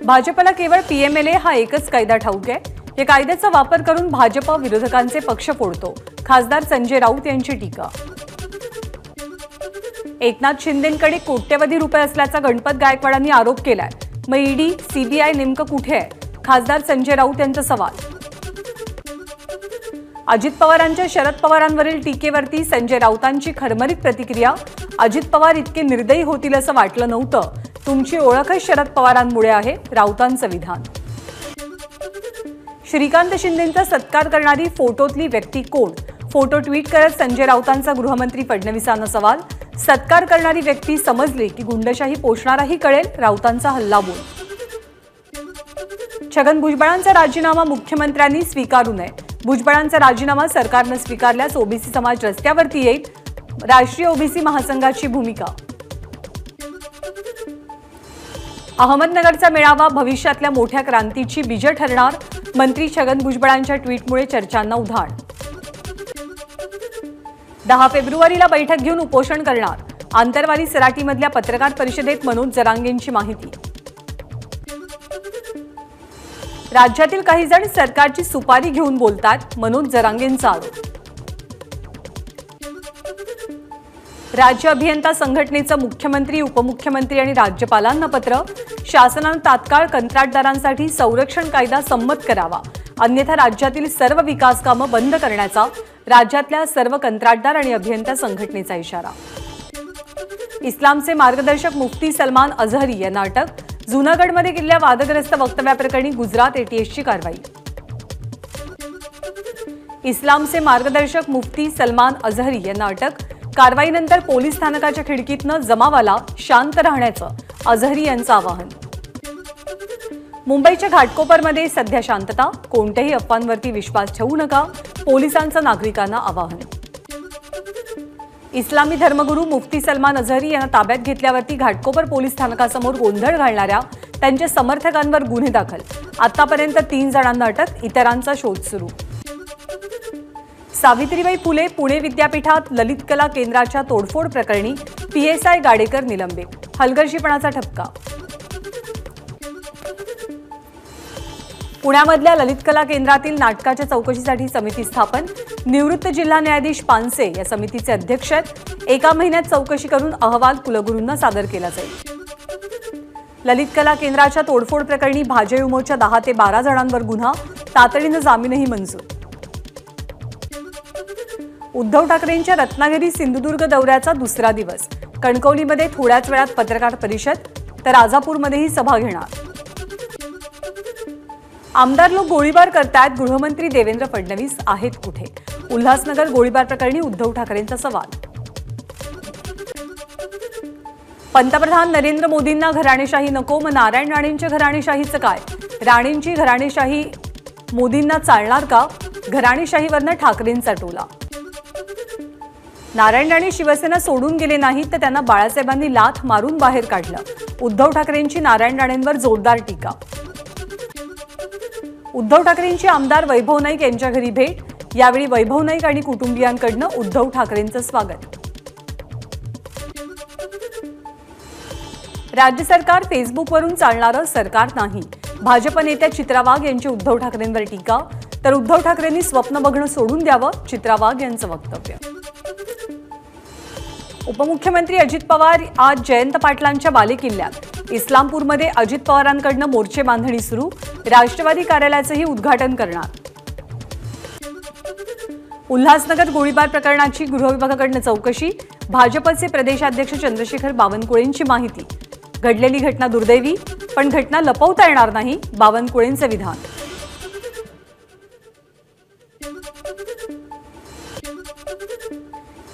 भाजपला केवळ पीएमएलए हा एकच कायदा ठाऊक आहे। या कायद्याचा वापर करून भाजप विरोधकांचे पक्ष फोडतो। खासदार संजय राऊत यांची टीका। एकनाथ शिंदेंकडे कोट्यवधी रुपये असल्याचा गणपत गायकवाडांनी आरोप केलाय। मग ईडी सीबीआय नेमकं कुठे आहे? खासदार संजय राऊत यांचा सवाल। अजित पवारांच्या शरद पवारांवरील टीकेवरती संजय राऊतांची खरमरीत प्रतिक्रिया। अजित पवार इतके निर्दयी होतील असं वाटलं नव्हतं। तुमची ओळखच शरद पवारांमुळे आहे, राऊतांचं विधान। श्रीकांत शिंदेंचा सत्कार करणारी फोटोतली व्यक्ती कोण? फोटो ट्विट करत संजय राऊतांचा गृहमंत्री फडणवीसांना सवाल। सत्कार करणारी व्यक्ती समजली की गुंडशाही पोषणाराही कळेल, राऊतांचा हल्लाबोल। छगन भुजबळांचा राजीनामा मुख्यमंत्र्यांनी स्वीकारू नये। भुजबळांचा राजीनामा सरकारने स्वीकारल्यास ओबीसी समाज रस्त्यावरती येईल, राष्ट्रीय ओबीसी महासंघाची भूमिका। अहमदनगरचा मेळावा भविष्यातल्या मोठ्या क्रांतीची बीज ठरणार। मंत्री छगन भुजबळांच्या ट्विटमुळे चर्चांना उधाण। 10 फेब्रुवारीला बैठक घेऊन उपोषण करणार। आंतरवाली सराटीमधल्या पत्रकार परिषदेत मनोज जरांगेंची माहिती। राज्यातील काही जण सरकारची सुपारी घेऊन बोलतात, मनोज जरांगेंचा आरोप। राज्य अभियंता संघटनेचं मुख्यमंत्री, उपमुख्यमंत्री आणि राज्यपालांना पत्र। शासनाने तात्काळ कंत्राटदारांसाठी संरक्षण कायदा संमत करावा, अन्यथा राज्यातील सर्व विकास कामं बंद करण्याचा राज्यातल्या सर्व कंत्राटदार आणि अभियंता संघटनेचा इशारा। इस्लामचे मार्गदर्शक मुफ्ती सलमान अझहरी यांना अटक। जुनागडमध्ये केलेल्या वादग्रस्त वक्तव्याप्रकरणी गुजरात एटीएसची कारवाई। इस्लामचे मार्गदर्शक मुफ्ती सलमान अझहरी यांना अटक। कारवाईनंतर पोलीस स्थानकाच्या खिडकीतनं जमावाला शांत राहण्याचं अझहरी यांचं आवाहन। मुंबईच्या घाटकोपरमध्ये सध्या शांतता, कोणत्याही अफवांवरती विश्वास ठेवू नका, पोलिसांचं नागरिकांना आवाहन। इस्लामी धर्मगुरू मुफ्ती सलमान अझहरी यांना ताब्यात घेतल्यावरती घाटकोपर पोलीस स्थानकासमोर गोंधळ घालणाऱ्या त्यांच्या समर्थकांवर गुन्हे दाखल। आतापर्यंत 3 जणांना अटक, इतरांचा शोध सुरू। सावित्रीबाई फुले पुणे विद्यापीठात ललित कला केंद्राच्या तोडफोड प्रकरणी पीएसआय गाडेकर निलंबित। हलगर्जीपणाचा ठपका। पुण्यामधल्या ललित कला केंद्रातील नाटकाच्या चौकशीसाठी समिती स्थापन। निवृत्त जिल्हा न्यायाधीश पानसे या समितीचे अध्यक्ष आहेत। 1 महिन्यात चौकशी करून अहवाल कुलगुरूंना सादर केला जाईल। ललित कला केंद्राच्या तोडफोड प्रकरणी भाजयुमोच्या 10 ते 12 जणांवर गुन्हा, तातडीनं जामीनही मंजूर। उद्धव ठाकरेंच्या रत्नागिरी सिंधुदुर्ग दौऱ्याचा दुसरा दिवस। कणकवलीमध्ये थोड्याच वेळात पत्रकार परिषद, तर राजापूरमध्येही सभा घेणार। आमदार लोक गोळीबार करतायत, गृहमंत्री देवेंद्र फडणवीस आहेत कुठे? उल्हासनगर गोळीबार प्रकरणी उद्धव ठाकरेंचा सवाल। पंतप्रधान नरेंद्र मोदींना घराणेशाही नको, मग नारायण राणेंच्या घराणेशाहीचं काय? राणेंची घराणेशाही मोदींना चालणार का? घराणेशाहीवरनं ठाकरेंचा टोला। नारायण राणे शिवसेना सोडून गेले नाहीत, तर त्यांना बाळासाहेबांनी लाथ मारून बाहेर काढलं। उद्धव ठाकरेंची नारायण राणेंवर जोरदार टीका। उद्धव ठाकरेंची आमदार वैभव नाईक यांच्या घरी भेट। यावेळी वैभव नाईक आणि कुटुंबियांकडनं उद्धव ठाकरेंचं स्वागत। राज्य सरकार फेसबुकवरून चालणारं सरकार नाही। भाजप नेत्या चित्रा वाघ यांची उद्धव ठाकरेंवर टीका, तर उद्धव ठाकरेंनी स्वप्न बघणं सोडून द्यावं, चित्रा वाघ यांचं वक्तव्य। उपमुख्यमंत्री अजित पवार आज जयंत पाटलांच्या बालेकिल्ल्यात। इस्लामपूरमध्ये अजित पवारांकडनं मोर्चे बांधणी सुरू। राष्ट्रवादी कार्यालयाचंही उद्घाटन करणार। उल्हासनगर गोळीबार प्रकरणाची गृह विभागाकडनं चौकशी। भाजपचे प्रदेशाध्यक्ष चंद्रशेखर बावनकुळेंची माहिती। घडलेली घटना दुर्दैवी, पण घटना लपवता येणार नाही, बावनकुळेंचं विधान।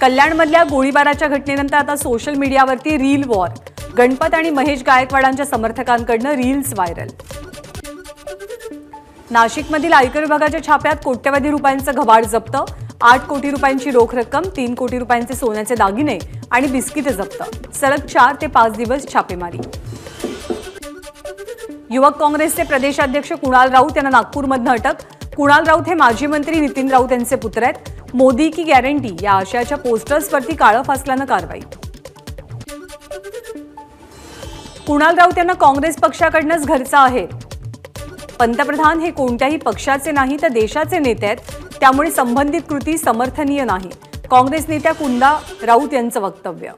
कल्याणमधल्या गोळीबाराच्या घटनेनंतर आता सोशल मीडियावरती रील वॉर। गणपत आणि महेश गायकवाडांच्या समर्थकांकडनं रील्स व्हायरल। नाशिकमधील आयकर विभागाच्या छाप्यात कोट्यवधी रुपयांचं घबाड जप्त। 8 कोटी रुपयांची रोख रक्कम, 3 कोटी रुपयांचे सोन्याचे दागिने आणि बिस्किटे जप्त। सलग 4 ते 5 दिवस छापेमारी। युवक काँग्रेसचे प्रदेशाध्यक्ष कुणाल राऊत यांना नागपूरमधनं अटक। कुणाल राऊत हे माजी मंत्री नितीन राऊत यांचे पुत्र आहेत। मोदी की गॅरंटी या आशयाच्या पोस्टर्सवरती काळं फासल्यानं कारवाई। कुणाल राऊत यांना काँग्रेस पक्षाकडूनच घरचं आहे. पंतप्रधान हे कोणत्याही पक्षाचे नाही तर देशाचे नेते आहेत, त्यामुळे संबंधित कृती समर्थनीय नाही. काँग्रेस नेत्या कुंदा राऊत यांचं वक्तव्य.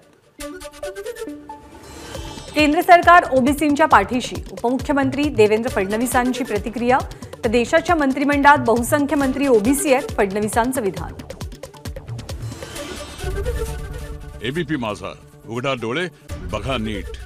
केंद्र सरकार ओबीसींच्या पाठीशी, उपमुख्यमंत्री देवेंद्र फडणवीसांची प्रतिक्रिया. तर देशाच्या मंत्रिमंडळात बहुसंख्य मंत्री ओबीसी आहेत, फडणवीसांचं विधान. एबीपी माझा, उघडा डोळे बघा नीट.